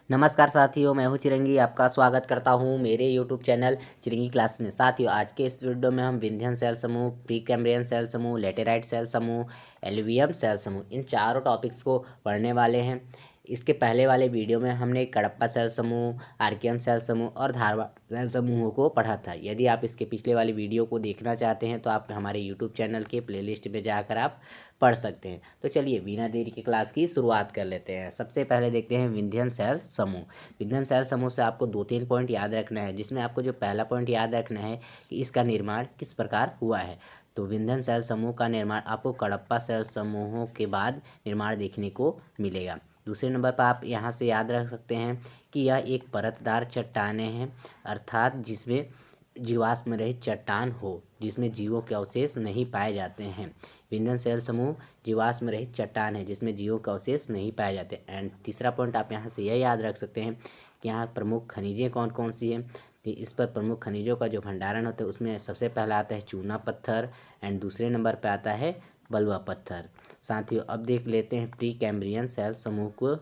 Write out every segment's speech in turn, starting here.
नमस्कार साथियों, मैं हूँ चिरंगी। आपका स्वागत करता हूँ मेरे यूट्यूब चैनल चिरंगी क्लास में। साथियों, आज के इस वीडियो में हम विंध्यन सेल समूह, प्री कैम्ब्रियन सेल समूह, लेटेराइट सेल समूह, एलुवियम सेल समूह, इन चारों टॉपिक्स को पढ़ने वाले हैं। इसके पहले वाले वीडियो में हमने कडप्पा सेल समूह, आर्कियन सेल समूह और धारवाड़ सेल समूहों को पढ़ा था। यदि आप इसके पिछले वाले वीडियो को देखना चाहते हैं तो आप हमारे यूट्यूब चैनल के प्लेलिस्ट में जाकर आप पढ़ सकते हैं। तो चलिए बिना देरी की क्लास की शुरुआत कर लेते हैं। सबसे पहले देखते हैं विंध्यन सेल समूह। विंध्यन सेल समूह से आपको 2-3 पॉइंट याद रखना है, जिसमें आपको जो पहला पॉइंट याद रखना है कि इसका निर्माण किस प्रकार हुआ है। तो विंध्यन सेल समूह का निर्माण आपको कडप्पा सेल समूहों के बाद निर्माण देखने को मिलेगा। दूसरे नंबर पर आप यहाँ से याद रख सकते हैं कि यह एक परतदार चट्टानें हैं, अर्थात जिसमें जीवाश्म रहित चट्टान हो, जिसमें जीवों के अवशेष नहीं पाए जाते हैं। विंध्यन सेल समूह जीवाश्म रहित चट्टान है जिसमें जीवों के अवशेष नहीं पाए जाते। एंड तीसरा पॉइंट आप यहाँ से यह याद रख सकते हैं कि यहाँ प्रमुख खनिजें कौन कौन सी हैं। तो इस पर प्रमुख खनिजों का जो भंडारण होता है उसमें सबसे पहला आता है चूना पत्थर एंड दूसरे नंबर पर आता है बलुआ पत्थर। साथियों, अब देख लेते हैं प्री कैम्ब्रियन सेल समूह को।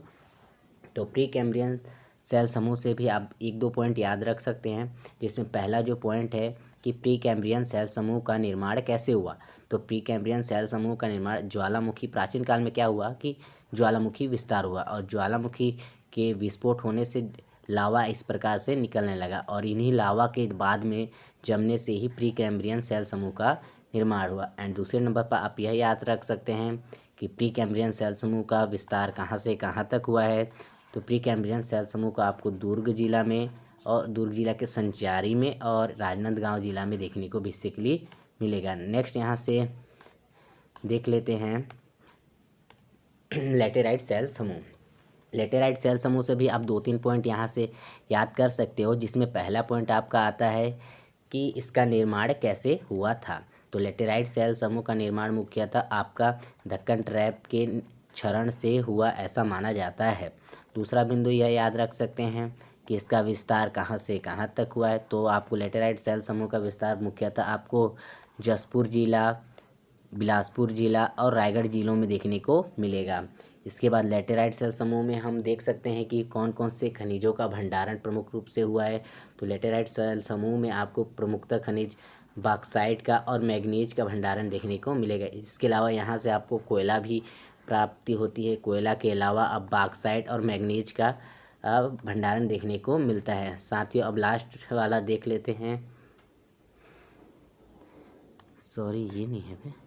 तो प्री कैम्ब्रियन सेल समूह से भी आप 1-2 पॉइंट याद रख सकते हैं, जिसमें पहला जो पॉइंट है कि प्री कैम्ब्रियन सेल समूह का निर्माण कैसे हुआ। तो प्री कैम्ब्रियन सेल समूह का निर्माण ज्वालामुखी, प्राचीन काल में क्या हुआ कि ज्वालामुखी विस्तार हुआ और ज्वालामुखी के विस्फोट होने से लावा इस प्रकार से निकलने लगा और इन्हीं लावा के बाद में जमने से ही प्री कैम्ब्रियन सेल समूह का निर्माण हुआ। एंड दूसरे नंबर पर आप यह याद रख सकते हैं कि प्री कैम्ब्रियन सेल समूह का विस्तार कहाँ से कहाँ तक हुआ है। तो प्री कैम्ब्रियन सेल समूह का आपको दुर्ग जिला में और दुर्ग जिला के संचारी में और राजनांदगांव जिला में देखने को बेसिकली मिलेगा। नेक्स्ट यहाँ से देख लेते हैं लेटेराइट सेल समूह। लेटेराइट सेल समूह से भी आप 2-3 पॉइंट यहाँ से याद कर सकते हो, जिसमें पहला पॉइंट आपका आता है कि इसका निर्माण कैसे हुआ था। तो लेटेराइट सेल समूह का निर्माण मुख्यतः आपका दक्कन ट्रैप के क्षरण से हुआ ऐसा माना जाता है। दूसरा बिंदु यह याद रख सकते हैं कि इसका विस्तार कहाँ से कहाँ तक हुआ है। तो आपको लेटेराइट सेल समूह का विस्तार मुख्यतः आपको जसपुर जिला, बिलासपुर जिला और रायगढ़ जिलों में देखने को मिलेगा। इसके बाद लेटेराइट सेल समूह में हम देख सकते हैं कि कौन कौन से खनिजों का भंडारण प्रमुख रूप से हुआ है। तो लेटेराइट सेल समूह में आपको प्रमुखतः खनिज बॉक्साइट का और मैग्नीज का भंडारण देखने को मिलेगा। इसके अलावा यहाँ से आपको कोयला भी प्राप्ति होती है। कोयला के अलावा अब बॉक्साइट और मैग्नीज का भंडारण देखने को मिलता है। साथियों, अब लास्ट वाला देख लेते हैं। सॉरी, ये नहीं है बे।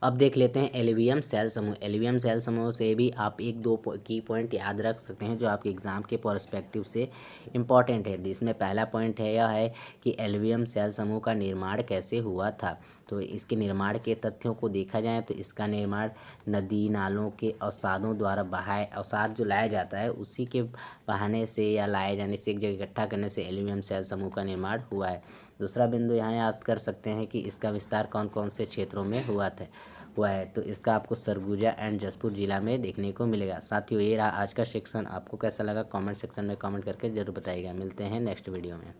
अब देख लेते हैं एलुवियम सेल समूह। एलुवियम सेल समूह से भी आप 1-2 की पॉइंट याद रख सकते हैं जो आपके एग्जाम के पर्सपेक्टिव से इम्पॉर्टेंट है। जिसमें पहला पॉइंट है यह है कि एलुवियम सेल समूह का निर्माण कैसे हुआ था। तो इसके निर्माण के तथ्यों को देखा जाए तो इसका निर्माण नदी नालों के अवसादों द्वारा बहाए, अवसाद जो लाया जाता है उसी के बहाने से या लाए जाने से एक जगह इकट्ठा करने से एलुवियम सेल समूह का निर्माण हुआ है। दूसरा बिंदु यहाँ याद कर सकते हैं कि इसका विस्तार कौन कौन से क्षेत्रों में हुआ है। तो इसका आपको सरगुजा एंड जसपुर जिला में देखने को मिलेगा। साथियों, ये रहा आज का सेक्शन। आपको कैसा लगा कमेंट सेक्शन में कमेंट करके जरूर बताइएगा। मिलते हैं नेक्स्ट वीडियो में।